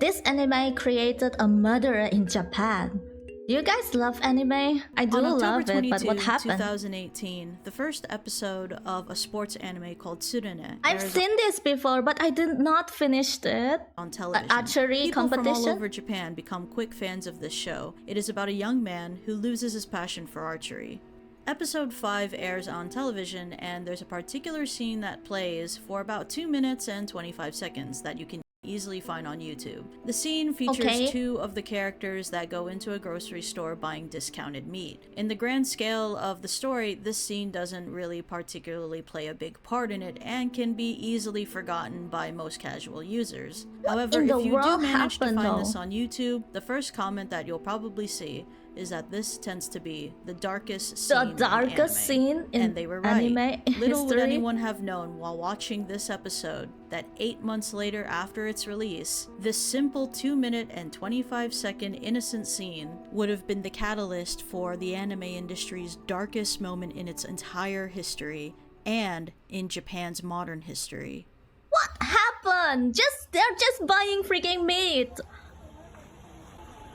This anime created a murderer in Japan. Do you guys love anime? I do love it, but what happened? 2018, the first episode of a sports anime called Tsurune I've seen this before, but I did not finish it. On television. Archery People competition? from all over Japan become quick fans of this show. It is about a young man who loses his passion for archery. Episode 5 airs on television, and there's a particular scene that plays for about 2 minutes and 25 seconds that you can easily find on YouTube. The scene features two of the characters that go into a grocery store buying discounted meat. In the grand scale of the story, this scene doesn't really particularly play a big part in it and can be easily forgotten by most casual users. However, if you do manage to find this on YouTube, the first comment that you'll probably see is that this tends to be the darkest scene in and they were right. Anime Little would history. anyone have known while watching this episode that 8 months later after its release, this simple 2-minute and 25-second innocent scene would have been the catalyst for the anime industry's darkest moment in its entire history and in Japan's modern history. What happened? They're just buying freaking meat.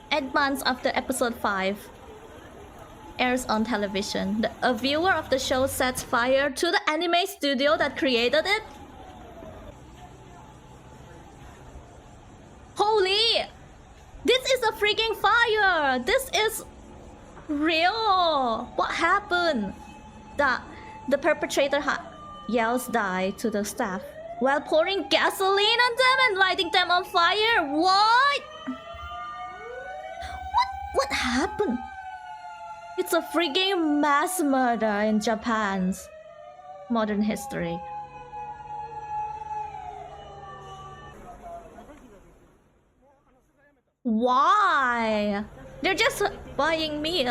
8 months after episode 5 airs on television, a viewer of the show sets fire to the anime studio that created it. Holy! This is a freaking fire! This is real! What happened? The perpetrator yells die to the staff while pouring gasoline on them and lighting them on fire. What? What happened? It's a freaking mass murder in Japan's modern history. Why? They're just buying meat.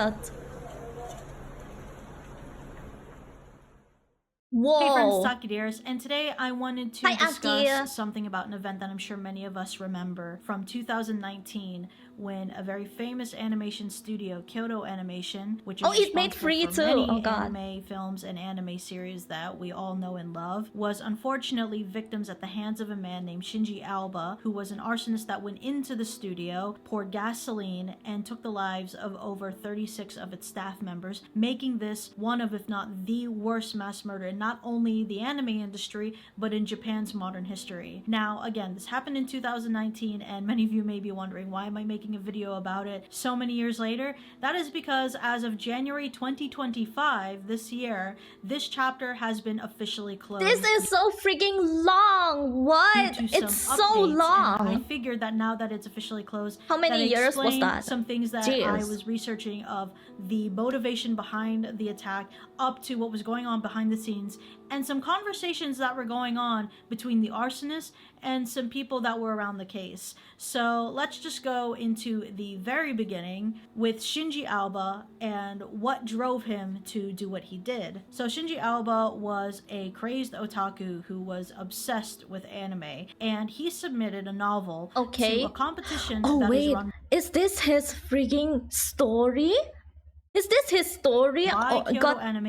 Whoa. Hey friends, it's akidearest, and today I wanted to discuss something about an event that I'm sure many of us remember from 2019 when a very famous animation studio, Kyoto Animation, which is it made free for too. many anime films and anime series that we all know and love, was unfortunately victims at the hands of a man named Shinji Aoba, who was an arsonist that went into the studio, poured gasoline, and took the lives of over 36 of its staff members, making this one of, if not the worst mass murder in not only the anime industry, but in Japan's modern history. Now, again, this happened in 2019, and many of you may be wondering, why am I making a video about it so many years later? That is because as of January 2025 this year, this chapter has been officially closed. This is so freaking long. What? It's so long. I figured that now that it's officially closed, how many years was that? Some things that I was researching of the motivation behind the attack up to what was going on behind the scenes, and some conversations that were going on between the arsonist and some people that were around the case. So let's just go into the very beginning with Shinji Aoba and what drove him to do what he did. So Shinji Aoba was a crazed otaku who was obsessed with anime, and he submitted a novel to a competition is run. Is this his freaking story? Is this his story got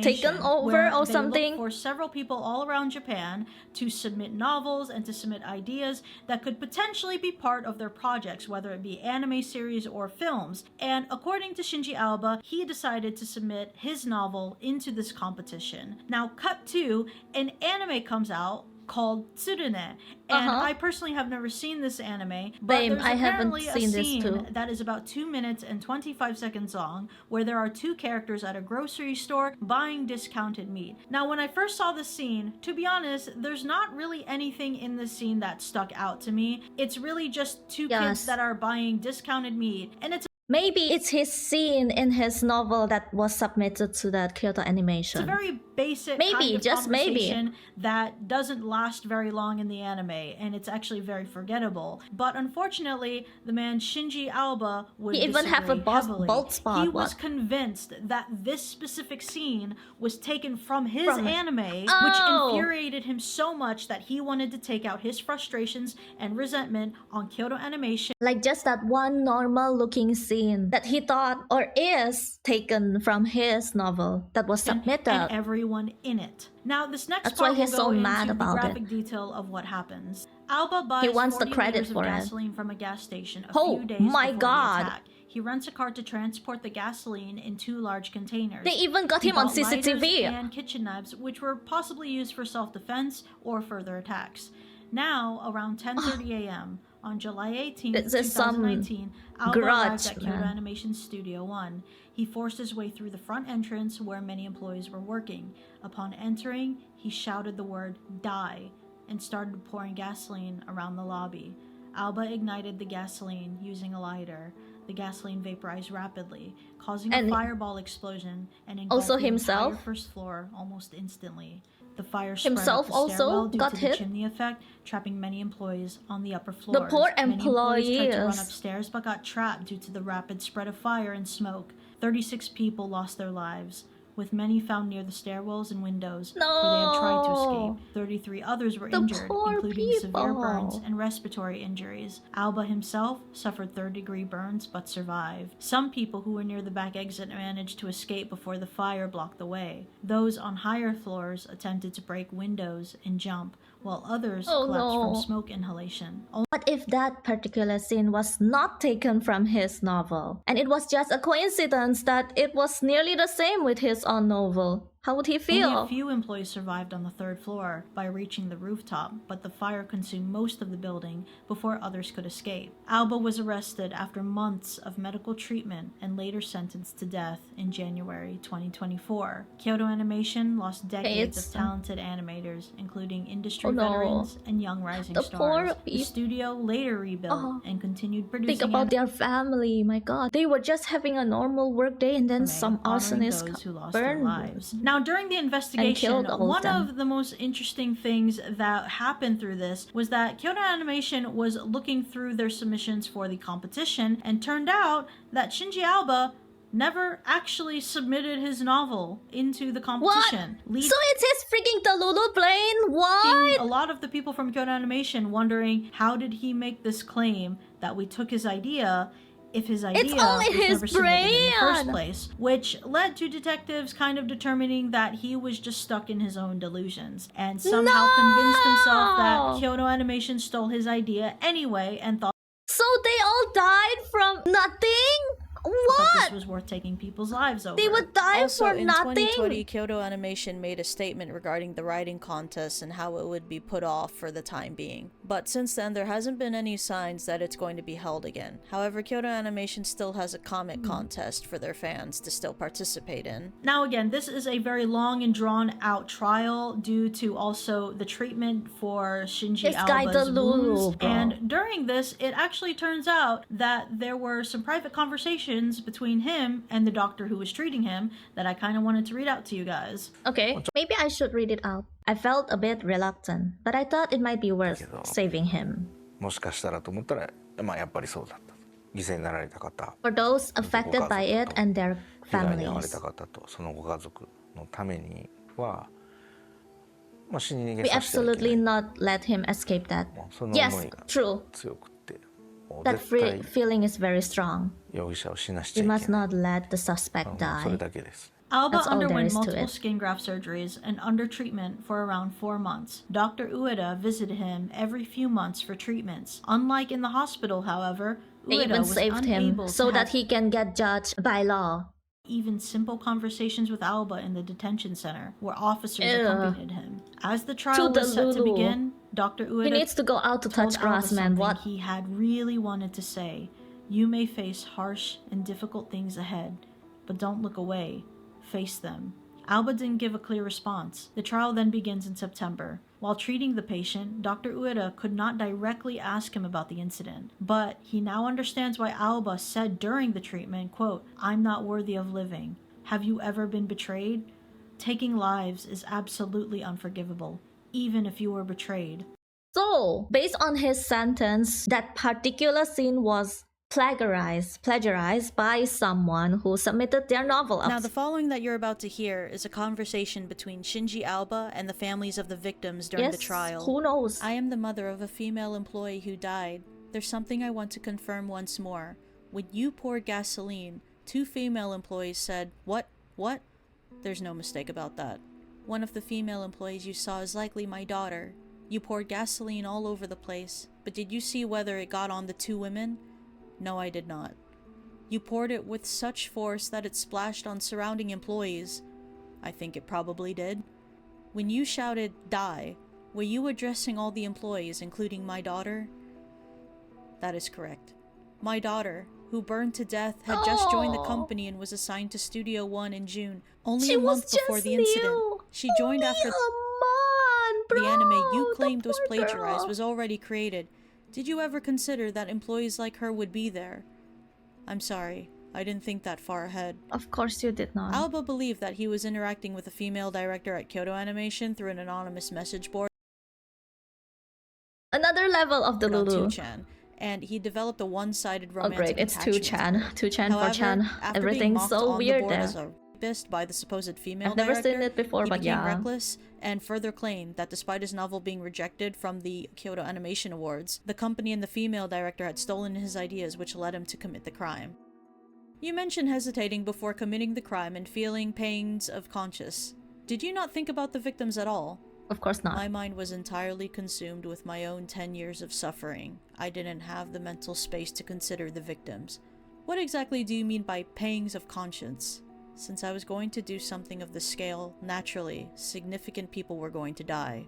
taken over or something? For several people all around Japan to submit novels and to submit ideas that could potentially be part of their projects, whether it be anime series or films. And according to Shinji Aoba, he decided to submit his novel into this competition. Now, cut to, an anime comes out called Tsurune, and I personally have never seen this anime, but there's apparently a scene that is about 2 minutes and 25 seconds long where there are two characters at a grocery store buying discounted meat. Now, when I first saw this scene, to be honest, there's not really anything in this scene that stuck out to me. It's really just two kids that are buying discounted meat, and maybe it's his scene in his novel that was submitted to that Kyoto Animation. It's a very basic conversation that doesn't last very long in the anime, and it's actually very forgettable. But unfortunately, the man Shinji Aoba would even have a bald spot. He was convinced that this specific scene was taken from his anime, which infuriated him so much that he wanted to take out his frustrations and resentment on Kyoto Animation. Like just that one normal looking scene that he thought or is taken from his novel that was submitted. And everyone everyone in it. Now, this next That's part why he's will so go mad into the about graphic it. detail of what happens. Alba buys He wants the 40 credit liters of for it. gasoline from a gas station a Oh few days my before God. the attack. He rents a car to transport the gasoline in 2 large containers. They even got He him on bought lighters CCTV. and kitchen knives, which were possibly used for self-defense or further attacks. Now, around 10:30 a.m. on July 18, This is some 2019, Alba grudge, arrived at Kyoto man. Animation Studio 1. He forced his way through the front entrance where many employees were working. Upon entering, he shouted the word "die" and started pouring gasoline around the lobby. Alba ignited the gasoline using a lighter. The gasoline vaporized rapidly, causing a And fireball explosion and also engulfed the himself? entire first floor almost instantly. The fire spread Himself up the also stairwell due got to the hit? chimney effect, trapping many employees on the upper The floors. poor Many employees tried to run employees. upstairs but got trapped due to the rapid spread of fire and smoke. 36 people lost their lives, with many found near the stairwells and windows where they had tried to No. escape. 33 others were The injured, poor including severe burns people. and respiratory injuries. Alba himself suffered third-degree burns but survived. Some people who were near the back exit managed to escape before the fire blocked the way. Those on higher floors attempted to break windows and jump, while others Oh, collapsed no. from smoke inhalation. What if that particular scene was not taken from his novel, and it was just a coincidence that it was nearly the same with his own novel? How would he Only feel? a few employees survived on the 3rd floor by reaching the rooftop, but the fire consumed most of the building before others could escape. Alba was arrested after months of medical treatment and later sentenced to death in January 2024. Kyoto Animation lost decades It's- of talented animators, including industry Oh, no. veterans and young rising The poor stars. The studio later rebuilt and continued producing Think about their family. My God, they were just having a normal work day, and then some honoring arsonist those who lost their burned. lives. Now, during the investigation, killed all of one them. of the most interesting things that happened through this was that Kyoto Animation was looking through their submissions for the competition, and turned out that Shinji Alba never actually submitted his novel into the What? competition. So it's his freaking Delulu plane? What? A lot of the people from Kyoto Animation wondering, how did he make this claim that we took his idea if his idea only was his never submitted in the first brain. place, which led to detectives kind of determining that he was just stuck in his own delusions and somehow convinced himself that No. Kyoto Animation stole his idea anyway and thought So they all died from nothing? that this What? was worth taking people's lives over. They would die Also, for in nothing? 2020, Kyoto Animation made a statement regarding the writing contest and how it would be put off for the time being. But since then, there hasn't been any signs that it's going to be held again. However, Kyoto Animation still has a comic contest for their fans to still participate in. Now again, this is a very long and drawn out trial due to also the treatment for Shinji This guy Alba's Delulu, wounds. bro. And during this, it actually turns out that there were some private conversations between him and the doctor who was treating him that I kind of wanted to read out to you guys. Okay, maybe I should read it out. I felt a bit reluctant, but I thought it might be worth saving him. もしかしたらと思ったら、まあやっぱりそうだった。犠牲になられた方、 For those affected by it and their 被害に遭われ families, た方とそのご家族のためには、まあ死に逃 we げさせてはいけ absolutely ない。 not let him escape that. もうその Yes, 思いが true. 強くって、もう That 絶対 feeling is very strong. 容疑者を死なしちゃ We い must けない。 not let the suspect それ die. だけです。 Alba That's all there underwent is to multiple it. skin graft surgeries and under treatment for around 4 months. Dr. Ueda visited him every few months for treatments. Unlike in the hospital, however, They Ueda even was saved him unable so to that have he can get judged by law. even simple conversations with Alba in the detention center, where officers Ew. accompanied him. As the trial To was set to Delulu. begin, Dr. He Ueda needs to go out to told touch Alba grass, man. something What? he had really wanted to say. You may face harsh and difficult things ahead, but don't look away. Face them. Alba didn't give a clear response. The trial then begins in September. While treating the patient, Dr. Ueda could not directly ask him about the incident, but he now understands why Alba said during the treatment, quote, "I'm not worthy of living. Have you ever been betrayed? Taking lives is absolutely unforgivable, even if you were betrayed." So, based on his sentence, that particular scene was plagiarized by someone who submitted their novel. Now, the following that you're about to hear is a conversation between Shinji Alba and the families of the victims during the trial. Who knows? I am the mother of a female employee who died. There's something I want to confirm once more. When you poured gasoline, 2 female employees said, What? There's no mistake about that. One of the female employees you saw is likely my daughter. You poured gasoline all over the place, but did you see whether it got on the two women? No, I did not. You poured it with such force that it splashed on surrounding employees. I think it probably did. When you shouted, "Die," were you addressing all the employees, including my daughter? That is correct. My daughter, who burned to death, had just joined the company and was assigned to Studio One in June, only a month before the incident. She joined after the anime you claimed was plagiarized was already created. Did you ever consider that employees like her would be there? I'm sorry, I didn't think that far ahead. Of course you did not. Alba believed that he was interacting with a female director at Kyoto Animation through an anonymous message board Another level of the on Lulu. 2chan, and he developed a one-sided Oh romantic great, it's attachment. 2chan. 2chan, However, 4chan. after being Everything's mocked so on the weird board there. as a rapist by the supposed female I've never director, seen it before, he but became yeah. reckless and further claimed that despite his novel being rejected from the Kyoto Animation Awards, the company and the female director had stolen his ideas, which led him to commit the crime. You mentioned hesitating before committing the crime and feeling pains of conscience. Did you not think about the victims at all? Of course not. My mind was entirely consumed with my own 10 years of suffering. I didn't have the mental space to consider the victims. What exactly do you mean by pangs of conscience? Since I was going to do something of this scale, naturally, significant people were going to die.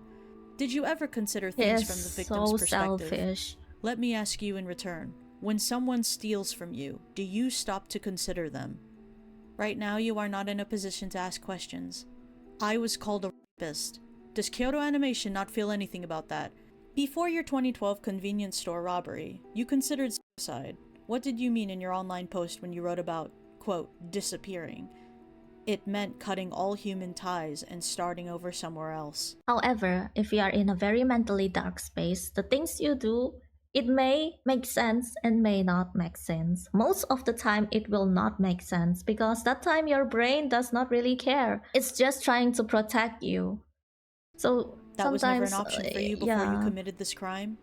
Did you ever consider He things is from the victim's so perspective? selfish. Let me ask you in return. When someone steals from you, do you stop to consider them? Right now, you are not in a position to ask questions. I was called a rapist. Does Kyoto Animation not feel anything about that? Before your 2012 convenience store robbery, you considered suicide. What did you mean in your online post when you wrote about, quote, disappearing? It meant cutting all human ties and starting over somewhere else. However, if you are in a very mentally dark space, the things you do, it may make sense and may not make sense. Most of the time, it will not make sense because that time your brain does not really care. It's just trying to protect you. So That was never an sometimes, option for you before you yeah. committed this crime?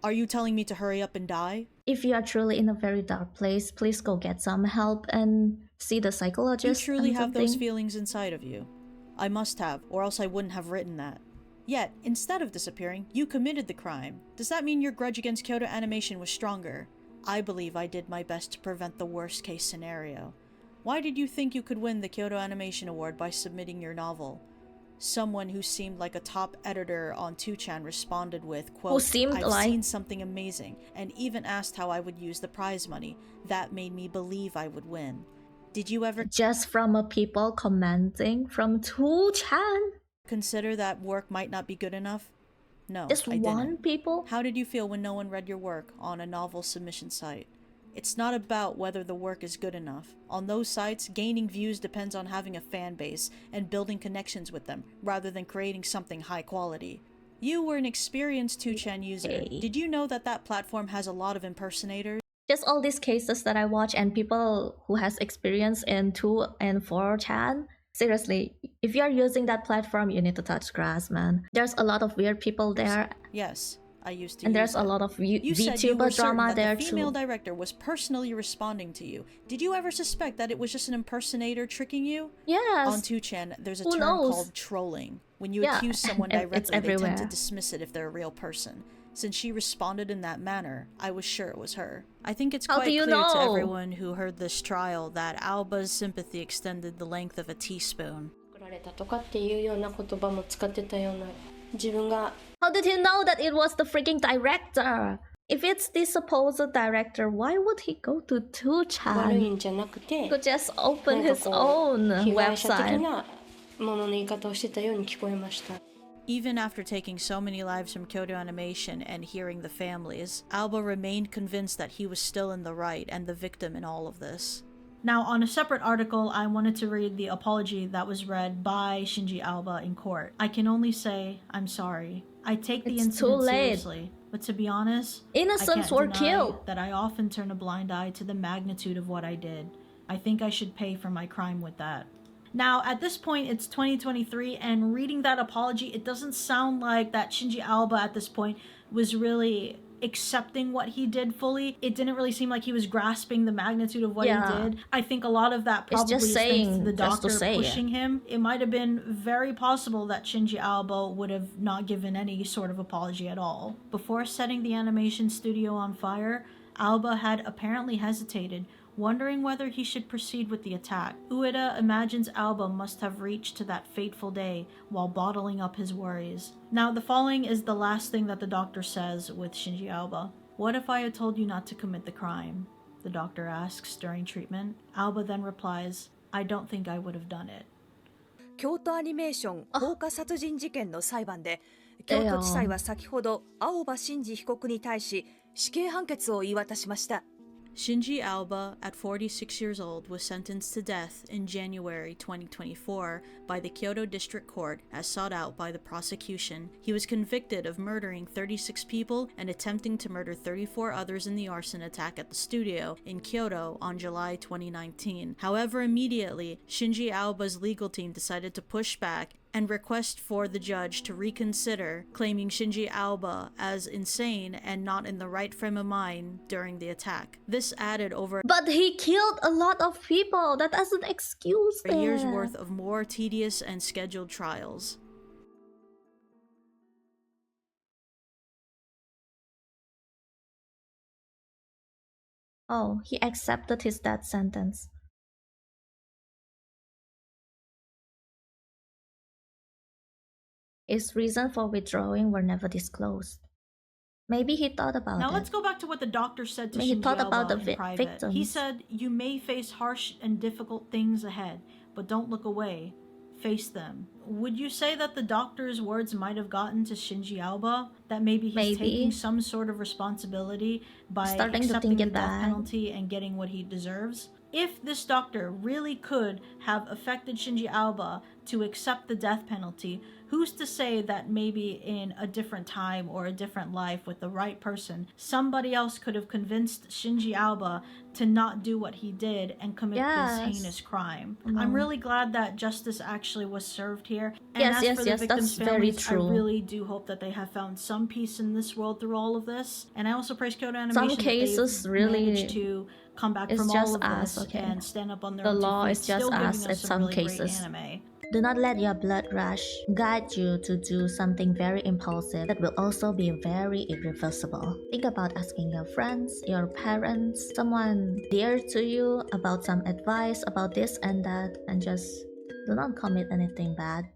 Are you telling me to hurry up and die? If you are truly in a very dark place, please go get some help and see the You psychologist. truly and have those something. feelings inside of you. I must have, or else I wouldn't have written that. Yet, instead of disappearing, you committed the crime. Does that mean your grudge against Kyoto Animation was stronger? I believe I did my best to prevent the worst case scenario. Why did you think you could win the Kyoto Animation Award by submitting your novel? Someone who seemed like a top editor on 2chan responded with, quote, seemed I've like- seen something amazing, and even asked how I would use the prize money. That made me believe I would win. Did you ever Just from a people commenting from 2chan? consider that work might not be good enough? No, Just I one didn't. people? How did you feel when no one read your work on a novel submission site? It's not about whether the work is good enough. On those sites, gaining views depends on having a fan base and building connections with them, rather than creating something high quality. You were an experienced 2chan user. Okay. Did you know that that platform has a lot of impersonators? Just all these cases that I watch and people who has experience in 2 and 4chan. Seriously, if you are using that platform, you need to touch grass, man. There's a lot of weird people there, Yes, I used to and use there's a it. lot of You said you were VTuber certain drama that there the female too. director was personally responding to you. Did you ever suspect that it was just an impersonator tricking you? Yes. On 2chan, there's a Who term knows? called trolling. When you Yeah, accuse someone and it's directly, they tend to everywhere. dismiss it if they're a real person. Since she responded in that manner, I was sure it was her. I think it's How quite do you clear to know? everyone who heard this trial that Alba's sympathy extended the length of a teaspoon. 作られたとかっていうような言葉も使ってたような自分が How did he know that it was the freaking director? If it's the supposed director, why would he go to 悪い 2chan? んじゃなくて He could just open なん his かこ own う被害者的 website. なものの言い方をしてたように聞こえました。 Even after taking so many lives from Kyoto Animation and hearing the families, Alba remained convinced that he was still in the right and the victim in all of this. Now, on a separate article, I wanted to read the apology that was read by Shinji Alba in court. I can only say, I'm sorry. I take the It's too incident late. seriously, but to be honest, Innocents I were can't deny killed. that I often turn a blind eye to the magnitude of what I did. I think I should pay for my crime with that. Now, at this point, it's 2023, and reading that apology, it doesn't sound like that Shinji Alba at this point was really accepting what he did fully. It didn't really seem like he was grasping the magnitude of what Yeah. he did. I think a lot of that It's probably just is thanks to saying, the just to doctor say it. pushing him. It might have been very possible that Shinji Aoba would have not given any sort of apology at all. Before setting the animation studio on fire, Aoba had apparently hesitated, wondering whether he should proceed with the attack. Ueda imagines Aoba must have reached to that fateful day while bottling up his worries. Now, the following is the last thing that the doctor says with Shinji Aoba. "What if I had told you not to commit the crime?" the doctor asks during treatment. Aoba then replies, "I don't think I would have done it." 京都アニメーション放火殺人事件の裁判で、京都地裁は先ほど青葉真司被告に対し死刑判決を言い渡しました。 Shinji Aoba, at 46 years old, was sentenced to death in January 2024 by the Kyoto District Court as sought out by the prosecution. He was convicted of murdering 36 people and attempting to murder 34 others in the arson attack at the studio in Kyoto on July 2019. However, immediately, Shinji Aoba's legal team decided to push back and request for the judge to reconsider, claiming Shinji Aoba as insane and not in the right frame of mind during the attack. This added over But he killed a lot of people. That doesn't excuse a year's that. worth of more tedious and scheduled trials. Oh, he accepted his death sentence. His reason for withdrawing were never disclosed. Maybe he thought about Now it. let's go back to what the doctor said to He Shinji thought about Aoba the in private. victims. He said, "You may face harsh and difficult things ahead, but don't look away. Face them." Would you say that the doctor's words might have gotten to Shinji Aoba? That maybe he's taking some sort of responsibility by Starting to accepting think the it death bad. penalty and getting what he deserves? If this doctor really could have affected Shinji Aoba to accept the death penalty, who's to say that maybe in a different time or a different life with the right person, somebody else could have convinced Shinji Aoba to not do what he did and commit this heinous crime? I'm really glad that justice actually was served here. And as for the victims' that's very families, true. I really do hope that they have found some peace in this world through all of this. And I also praise Kyoto Animation Some cases that they've really managed to come back it's from just all of us, this okay? and stand up on their The own two law feet, is just still giving us in us some some really cases. great anime. Do not let your blood rush guide you to do something very impulsive that will also be very irreversible. Think about asking your friends, your parents, someone dear to you about some advice about this and that, and just do not commit anything bad.